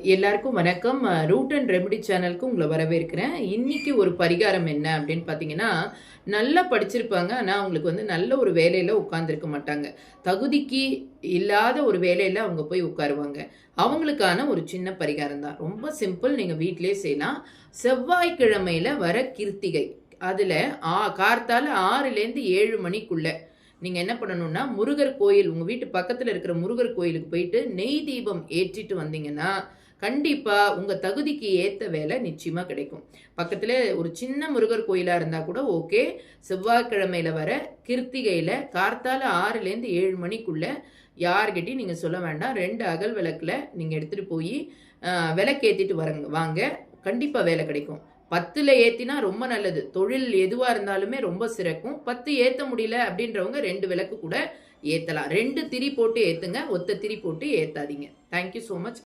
எல்லாருக்கும் வணக்கம். Root and remedy சேனலுக்கு உங்கள வரவேற்கிறேன். இன்னைக்கு ஒரு பரிகாரம் என்ன அப்படின்னு பார்த்தீங்கன்னா, நல்லா படிச்சிருப்பாங்க. ஆனா, அவங்களுக்கு நல்ல ஒரு வேலையில உட்கார்ந்திருக்க மாட்டாங்க. தகுதிக்கு இல்லாத ஒரு வேலையில அவங்க போய் உட்காருவாங்க. அவங்களுக்கான ஒரு சின்ன பரிகாரம் தான். ரொம்ப சிம்பிள். நீங்க வீட்டிலேயே செய்யலாம். செவ்வாய்க்கிழமையில வர கிருத்திகை. அதுல கார்த்தால 6லேருந்து 7 மணிக்குள்ள நீங்க என்ன பண்ணணும்னா, முருகர் கோயில் உங்க வீட்டு பக்கத்துல இருக்கிற முருகர் கோயிலுக்கு போயிட்டு நெய் தீபம் ஏற்றிட்டு வந்தீங்கன்னா, கண்டிப்பா உங்க தகுதிக்கு ஏத்த வேலை நிச்சயமா கிடைக்கும். பக்கத்திலே ஒரு சின்ன முருகர் கோயிலா இருந்தா கூட ஓகே. செவ்வாய்க்கிழமையில வர கிருத்திகையில கார்த்தால 6லேருந்து 7 மணிக்குள்ள யார்கிட்டயும் நீங்க சொல்ல வேண்டாம். 2 அகல் விளக்குல நீங்க எடுத்துட்டு போயி விளக்கேத்திட்டு வாங்க. கண்டிப்பா வேலை கிடைக்கும். 10ல ஏத்தினா ரொம்ப நல்லது. தொழில் எதுவா இருந்தாலுமே ரொம்ப சிறக்கும். 10 ஏத்த முடியல அப்படின்றவங்க 2 விளக்கு கூட ஏத்தலாம். 2 திரி போட்டு ஏத்துங்க. ஒத்த திரி போட்டு ஏத்தாதீங்க. Thank you so much.